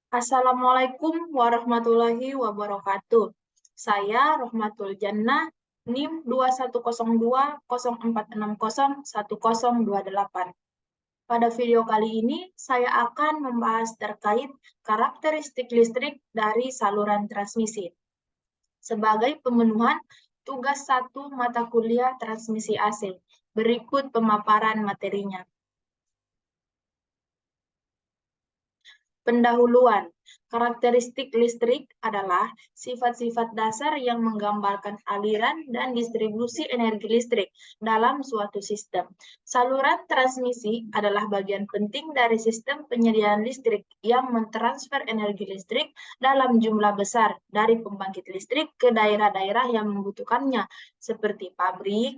Assalamualaikum warahmatullahi wabarakatuh. Saya Rohmatul Jannah, NIM 210204601028. Pada video kali ini, saya akan membahas terkait karakteristik listrik dari saluran transmisi sebagai pemenuhan tugas 1 mata kuliah transmisi AC. Berikut pemaparan materinya. Pendahuluan. Karakteristik listrik adalah sifat-sifat dasar yang menggambarkan aliran dan distribusi energi listrik dalam suatu sistem. Saluran transmisi adalah bagian penting dari sistem penyediaan listrik yang mentransfer energi listrik dalam jumlah besar dari pembangkit listrik ke daerah-daerah yang membutuhkannya, seperti pabrik,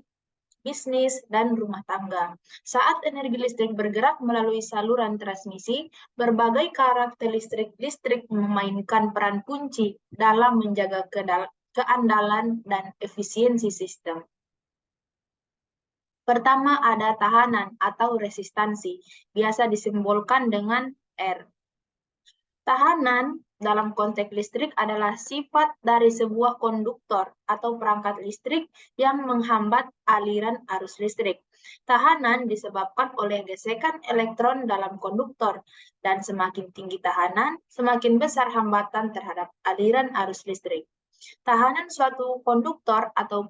bisnis, dan rumah tangga. Saat energi listrik bergerak melalui saluran transmisi, berbagai karakteristik listrik memainkan peran kunci dalam menjaga keandalan dan efisiensi sistem. Pertama ada tahanan atau resistansi, biasa disimbolkan dengan R. Tahanan dalam konteks listrik adalah sifat dari sebuah konduktor atau perangkat listrik yang menghambat aliran arus listrik. Tahanan disebabkan oleh gesekan elektron dalam konduktor, dan semakin tinggi tahanan, semakin besar hambatan terhadap aliran arus listrik. Tahanan suatu konduktor atau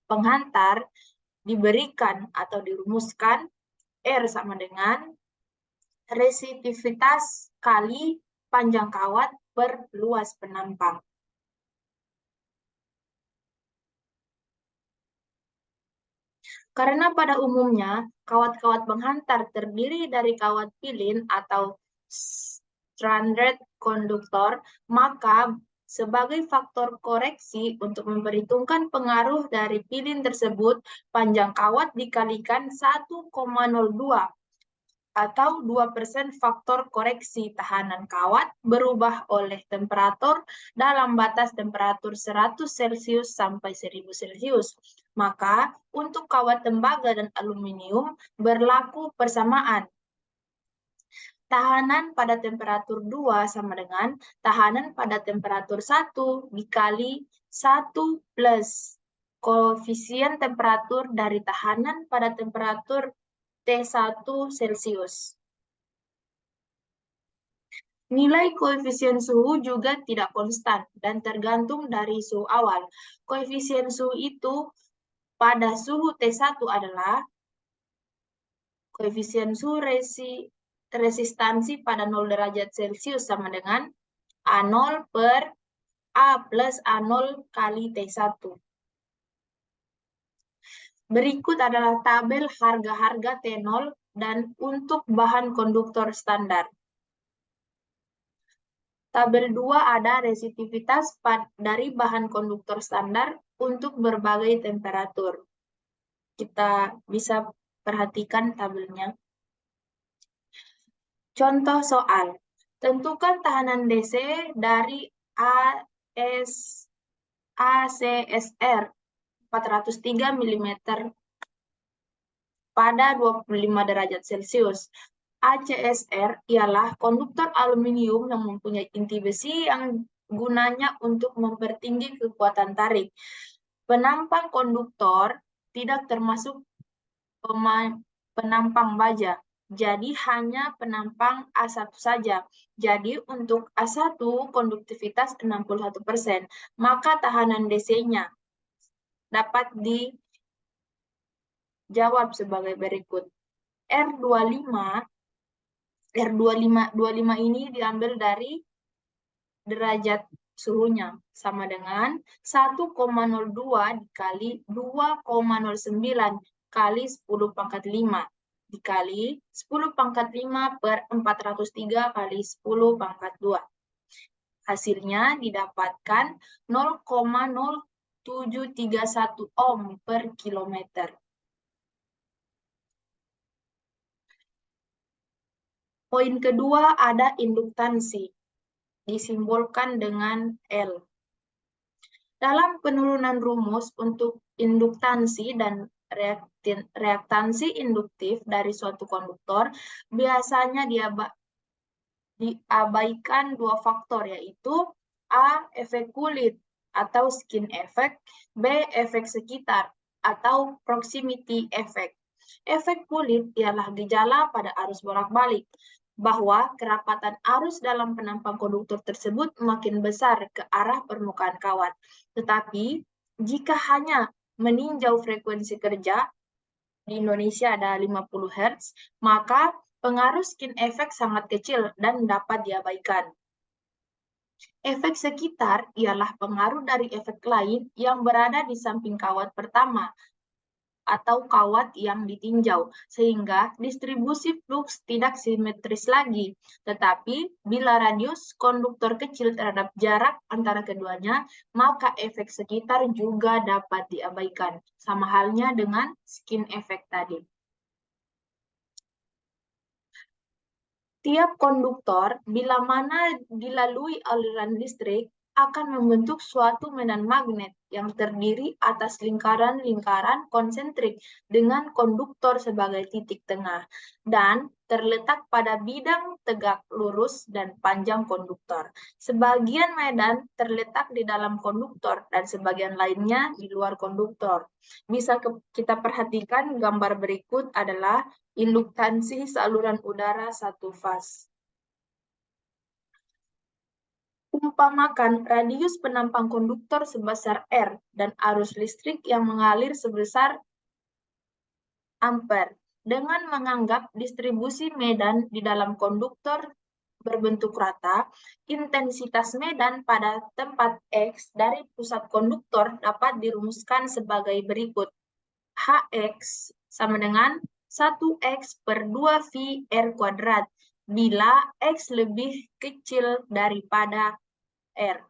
penghantar diberikan atau dirumuskan R sama dengan resisitivitas kali panjang kawat per luas penampang. Karena pada umumnya kawat-kawat penghantar terdiri dari kawat pilin atau stranded konduktor, maka sebagai faktor koreksi untuk memperhitungkan pengaruh dari pilin tersebut, panjang kawat dikalikan 1,02 atau 2% faktor koreksi tahanan kawat berubah oleh temperatur dalam batas temperatur 100 Celcius sampai 1000 Celcius. Maka untuk kawat tembaga dan aluminium berlaku persamaan. Tahanan pada temperatur 2 sama dengan tahanan pada temperatur 1 dikali 1 plus koefisien temperatur dari tahanan pada temperatur T1 Celcius. Nilai koefisien suhu juga tidak konstan dan tergantung dari suhu awal. Koefisien suhu itu pada suhu T1 adalah koefisien suhu resistansi pada 0 derajat Celcius sama dengan A0 per A plus A0 kali T1. Berikut adalah tabel harga-harga T0 dan untuk bahan konduktor standar. Tabel 2 ada resisitivitas dari bahan konduktor standar untuk berbagai temperatur. Kita bisa perhatikan tabelnya. Contoh soal. Tentukan tahanan DC dari ACSR 403 mm pada 25 derajat Celcius. ACSR ialah konduktor aluminium yang mempunyai inti besi yang gunanya untuk mempertinggi kekuatan tarik. Penampang konduktor tidak termasuk penampang baja, jadi hanya penampang A1 saja. Jadi untuk A1 konduktivitas 61%, maka tahanan DC-nya dapat dijawab sebagai berikut. R25 ini diambil dari derajat suhunya, sama dengan 1,02 dikali 2,09 kali 10 pangkat 5 dikali 10 pangkat 5 per 403 kali 10 pangkat 2. Hasilnya didapatkan 0,0731 ohm per kilometer. Poin kedua ada induktansi, disimbolkan dengan L. Dalam penurunan rumus untuk induktansi dan reaktansi induktif dari suatu konduktor, biasanya diabaikan dua faktor, yaitu A. Efek kulit atau skin effect, B. Efek sekitar atau proximity effect. Efek kulit ialah gejala pada arus bolak-balik, bahwa kerapatan arus dalam penampang konduktor tersebut makin besar ke arah permukaan kawat. Tetapi, jika hanya meninjau frekuensi kerja, di Indonesia ada 50 Hz, maka pengaruh skin effect sangat kecil dan dapat diabaikan. Efek sekitar ialah pengaruh dari efek lain yang berada di samping kawat pertama atau kawat yang ditinjau, sehingga distribusi flux tidak simetris lagi. Tetapi, bila radius konduktor kecil terhadap jarak antara keduanya, maka efek sekitar juga dapat diabaikan. Sama halnya dengan skin effect tadi. Tiap konduktor, bila mana dilalui aliran listrik, akan membentuk suatu medan magnet yang terdiri atas lingkaran-lingkaran konsentrik dengan konduktor sebagai titik tengah dan terletak pada bidang tegak lurus dan panjang konduktor. Sebagian medan terletak di dalam konduktor dan sebagian lainnya di luar konduktor. Bisa kita perhatikan gambar berikut adalah induktansi saluran udara satu fase. Umpamakan radius penampang konduktor sebesar R dan arus listrik yang mengalir sebesar ampere. Dengan menganggap distribusi medan di dalam konduktor berbentuk rata, intensitas medan pada tempat X dari pusat konduktor dapat dirumuskan sebagai berikut. Hx sama dengan 1x per 2v R kuadrat bila X lebih kecil daripada R.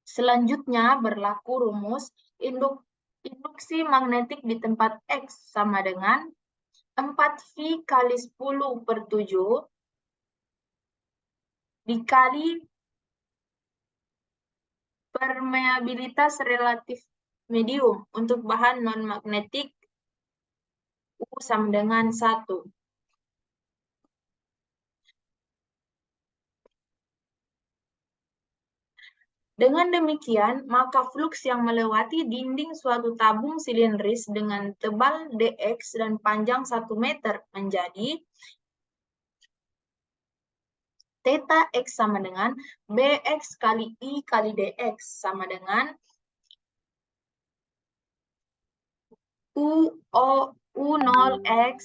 Selanjutnya berlaku rumus induksi magnetik di tempat X sama dengan 4V kali 10 per 7 dikali permeabilitas relatif medium untuk bahan non-magnetik U sama dengan 1. Dengan demikian, maka flux yang melewati dinding suatu tabung silindris dengan tebal dx dan panjang 1 meter menjadi theta x sama dengan bx kali I kali dx sama dengan U0x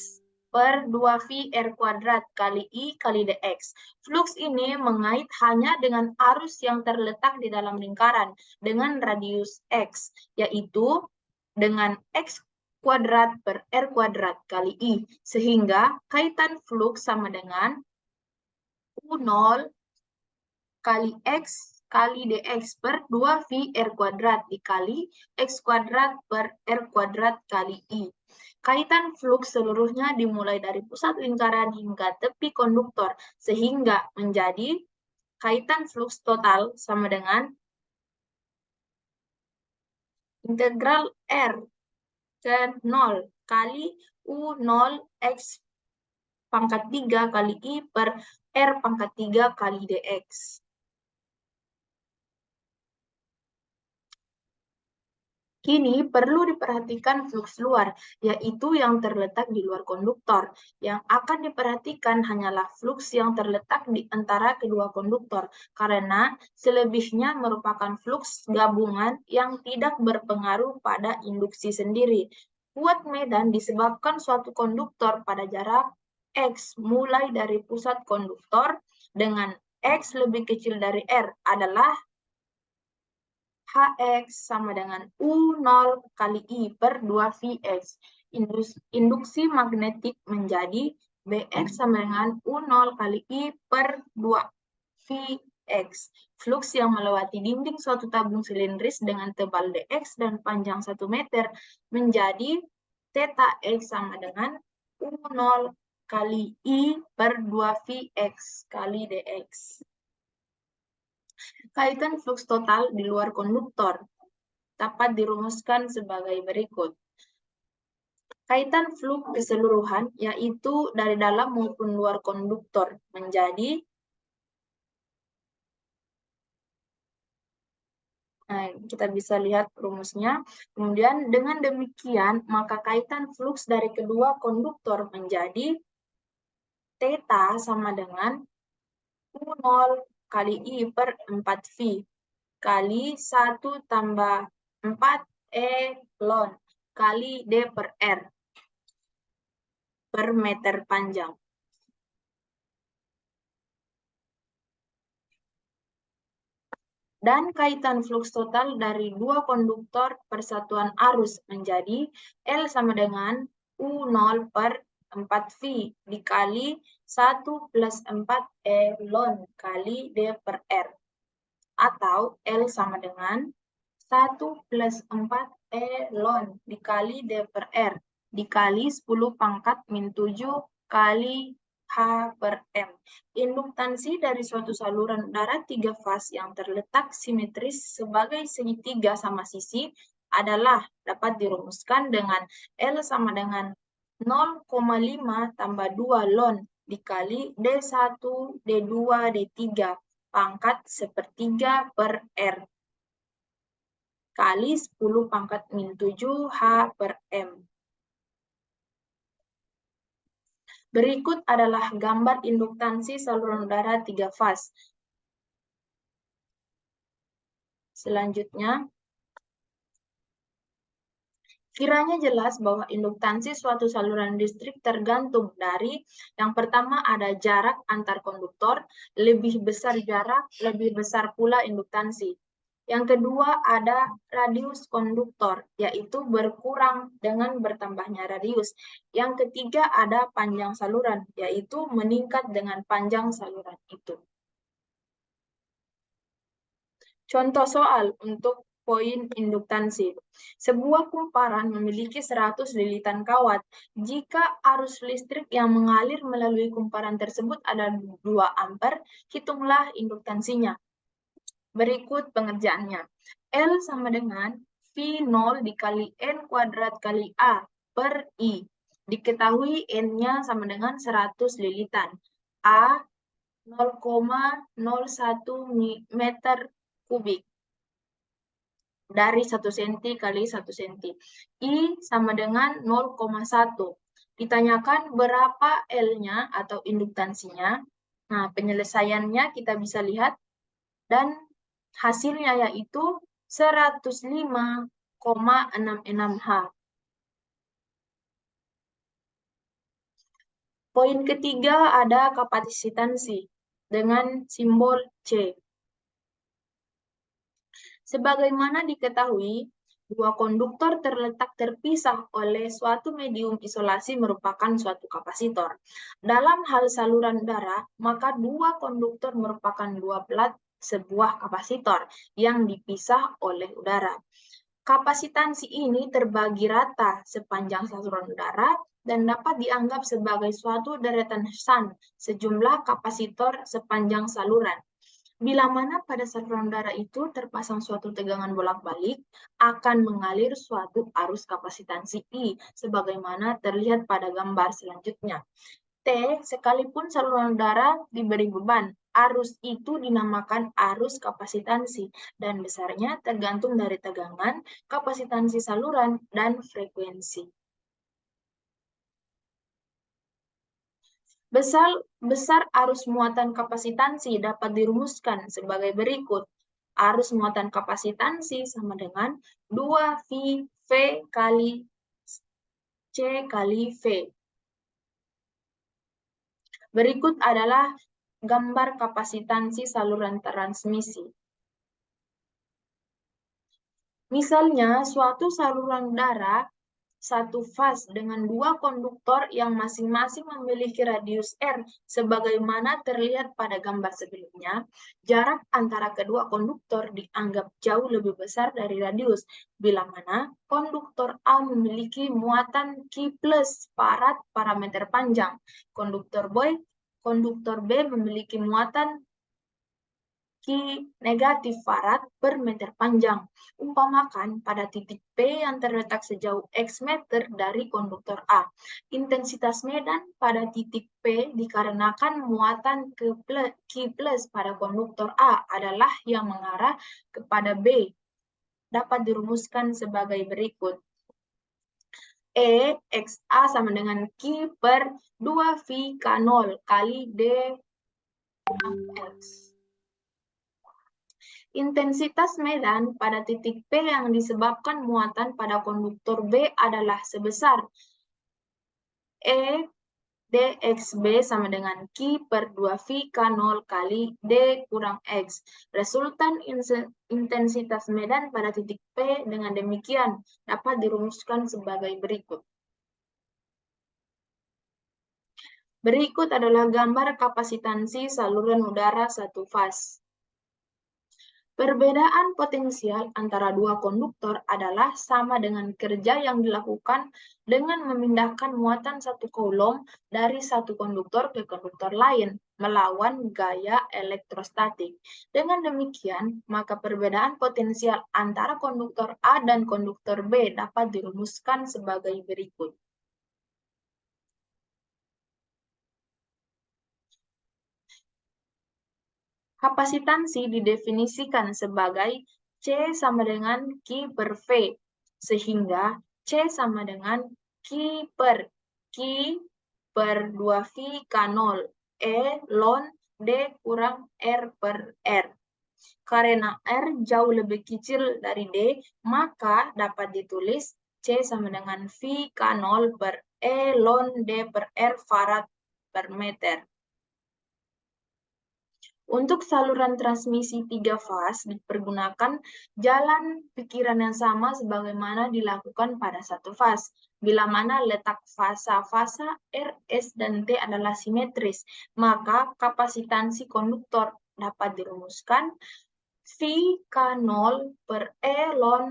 per 2V R kuadrat kali I kali dx. Flux ini mengait hanya dengan arus yang terletak di dalam lingkaran dengan radius X, yaitu dengan X kuadrat per R kuadrat kali I, sehingga kaitan flux sama dengan U0 kali X kali dx per 2V R kuadrat dikali X kuadrat per R kuadrat kali I. Kaitan flux seluruhnya dimulai dari pusat lingkaran hingga tepi konduktor, sehingga menjadi kaitan flux total sama dengan integral R ke 0 kali U0 X pangkat 3 kali I per R pangkat 3 kali dx. Kini perlu diperhatikan flux luar, yaitu yang terletak di luar konduktor. Yang akan diperhatikan hanyalah flux yang terletak di antara kedua konduktor, karena selebihnya merupakan flux gabungan yang tidak berpengaruh pada induksi sendiri. Kuat medan disebabkan suatu konduktor pada jarak X mulai dari pusat konduktor dengan X lebih kecil dari R adalah Hx sama dengan U0 kali I per 2Vx. Induksi magnetik menjadi Bx sama dengan U0 kali I per 2Vx. Flux yang melewati dinding suatu tabung silindris dengan tebal dx dan panjang 1 meter menjadi theta x sama dengan U0 kali I per 2Vx kali dx. Kaitan flux total di luar konduktor dapat dirumuskan sebagai berikut. Kaitan flux keseluruhan, yaitu dari dalam maupun luar konduktor, menjadi kita bisa lihat rumusnya. Kemudian dengan demikian, maka kaitan flux dari kedua konduktor menjadi theta sama dengan U0 kali I per 4V kali 1 tambah 4 E ln kali D per R per meter panjang. Dan kaitan flux total dari dua konduktor persatuan arus menjadi L sama dengan U0 per 4V dikali 1 plus 4 E ln kali D per R. Atau L sama dengan 1 plus 4 E ln dikali D per R dikali 10 pangkat min 7 kali H per M. Induktansi dari suatu saluran udara 3 fase yang terletak simetris sebagai segitiga sama sisi adalah dapat dirumuskan dengan L sama dengan 0,5 tambah 2 ln dikali D1, D2, D3 pangkat sepertiga per R kali 10 pangkat min 7 H per M. Berikut adalah gambar induktansi saluran udara 3 fase. Selanjutnya, kiranya jelas bahwa induktansi suatu saluran listrik tergantung dari yang pertama ada jarak antar konduktor, lebih besar jarak, lebih besar pula induktansi. Yang kedua ada radius konduktor, yaitu berkurang dengan bertambahnya radius. Yang ketiga ada panjang saluran, yaitu meningkat dengan panjang saluran itu. Contoh soal untuk poin induktansi. Sebuah kumparan memiliki 100 lilitan kawat. Jika arus listrik yang mengalir melalui kumparan tersebut ada 2 ampere, hitunglah induktansinya. Berikut pengerjaannya. L sama dengan V0 dikali N kuadrat kali A per I. Diketahui N-nya sama dengan 100 lilitan. A 0,01 meter kubik dari 1 cm kali 1 cm. I sama dengan 0,1. Ditanyakan berapa L-nya atau induktansinya. Nah, penyelesaiannya kita bisa lihat dan hasilnya yaitu 105,66 H. Poin ketiga ada kapasitansi dengan simbol C. Sebagaimana diketahui, dua konduktor terletak terpisah oleh suatu medium isolasi merupakan suatu kapasitor. Dalam hal saluran udara, maka dua konduktor merupakan dua plat sebuah kapasitor yang dipisah oleh udara. Kapasitansi ini terbagi rata sepanjang saluran udara dan dapat dianggap sebagai suatu deretan shunt sejumlah kapasitor sepanjang saluran. Bila mana pada saluran udara itu terpasang suatu tegangan bolak-balik, akan mengalir suatu arus kapasitansi I, sebagaimana terlihat pada gambar selanjutnya. T, sekalipun saluran udara diberi beban, arus itu dinamakan arus kapasitansi, dan besarnya tergantung dari tegangan, kapasitansi saluran, dan frekuensi. Besar arus muatan kapasitansi dapat dirumuskan sebagai berikut. Arus muatan kapasitansi sama dengan 2V kali C kali V. Berikut adalah gambar kapasitansi saluran transmisi. Misalnya, suatu saluran udara satu fase dengan dua konduktor yang masing-masing memiliki radius R sebagaimana terlihat pada gambar sebelumnya, jarak antara kedua konduktor dianggap jauh lebih besar dari radius, bila mana konduktor A memiliki muatan Q+ parameter panjang. Konduktor B memiliki muatan Ki negatif farad per meter panjang. Umpamakan pada titik P yang terletak sejauh X meter dari konduktor A. Intensitas medan pada titik P dikarenakan muatan Q plus pada konduktor A adalah yang mengarah kepada B. Dapat dirumuskan sebagai berikut. E XA sama dengan Q per 2V K0 kali D X. Intensitas medan pada titik P yang disebabkan muatan pada konduktor B adalah sebesar E dXB sama dengan Q per 2V K0 kali D kurang X. Resultan intensitas medan pada titik P dengan demikian dapat dirumuskan sebagai berikut. Berikut adalah gambar kapasitansi saluran udara satu fase. Perbedaan potensial antara dua konduktor adalah sama dengan kerja yang dilakukan dengan memindahkan muatan satu koulomb dari satu konduktor ke konduktor lain melawan gaya elektrostatik. Dengan demikian, maka perbedaan potensial antara konduktor A dan konduktor B dapat dirumuskan sebagai berikut. Kapasitansi didefinisikan sebagai C sama dengan Q per V, sehingga C sama dengan Q per 2V K0 E ln D kurang R per R. Karena R jauh lebih kecil dari D, maka dapat ditulis C sama dengan V K0 per E ln D per R farad per meter. Untuk saluran transmisi 3 fase dipergunakan jalan pikiran yang sama sebagaimana dilakukan pada satu fase. Bila mana letak fasa-fasa R, S, dan T adalah simetris, maka kapasitansi konduktor dapat dirumuskan V K0 per E ln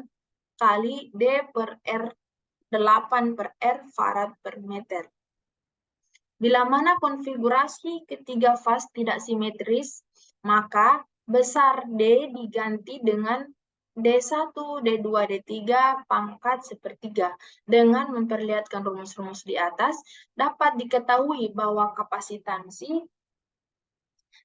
kali D per R 8 per R farad per meter. Bila mana konfigurasi ketiga fase tidak simetris, maka besar D diganti dengan D1, D2, D3 pangkat sepertiga. Dengan memperlihatkan rumus-rumus di atas, dapat diketahui bahwa kapasitansi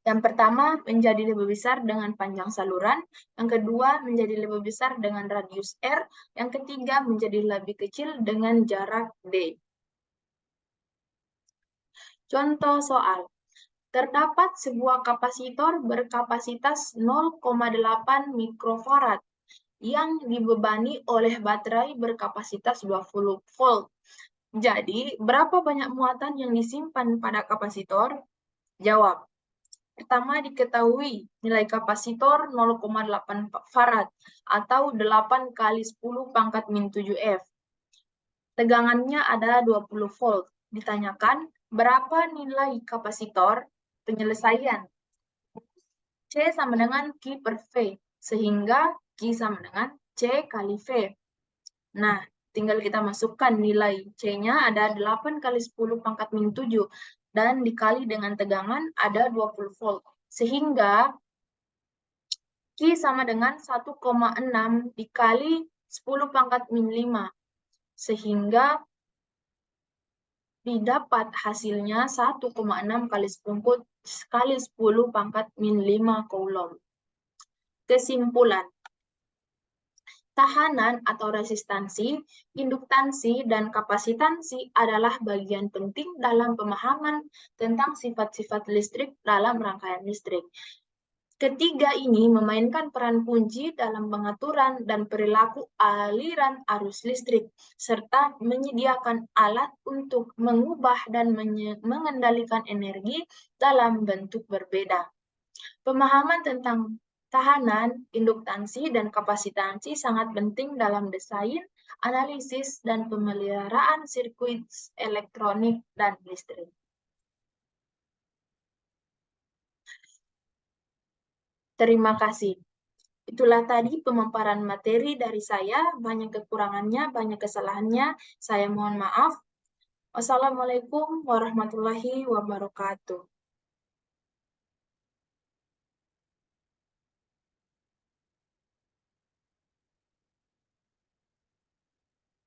yang pertama menjadi lebih besar dengan panjang saluran, yang kedua menjadi lebih besar dengan radius R, yang ketiga menjadi lebih kecil dengan jarak D. Contoh soal. Terdapat sebuah kapasitor berkapasitas 0,8 mikrofarad yang dibebani oleh baterai berkapasitas 20 volt. Jadi, berapa banyak muatan yang disimpan pada kapasitor? Jawab. Pertama diketahui nilai kapasitor 0,8 farad atau 8 kali 10 pangkat min 7F. Tegangannya ada 20 volt. Ditanyakan berapa nilai kapasitor? Penyelesaian. C sama dengan Q per V, sehingga Q sama dengan C kali V. Nah, tinggal kita masukkan nilai C-nya ada 8 kali 10 pangkat min 7, dan dikali dengan tegangan ada 20 volt. Sehingga Q sama dengan 1,6 dikali 10 pangkat min 5. Sehingga didapat hasilnya 1,6 kali 10 pangkat min 5 coulomb. Kesimpulan. Tahanan atau resistansi, induktansi, dan kapasitansi adalah bagian penting dalam pemahaman tentang sifat-sifat listrik dalam rangkaian listrik. Ketiga ini memainkan peran kunci dalam pengaturan dan perilaku aliran arus listrik, serta menyediakan alat untuk mengubah dan mengendalikan energi dalam bentuk berbeda. Pemahaman tentang tahanan, induktansi, dan kapasitansi sangat penting dalam desain, analisis, dan pemeliharaan sirkuit elektronik dan listrik. Terima kasih. Itulah tadi pemaparan materi dari saya, banyak kekurangannya, banyak kesalahannya, saya mohon maaf. Wassalamualaikum warahmatullahi wabarakatuh.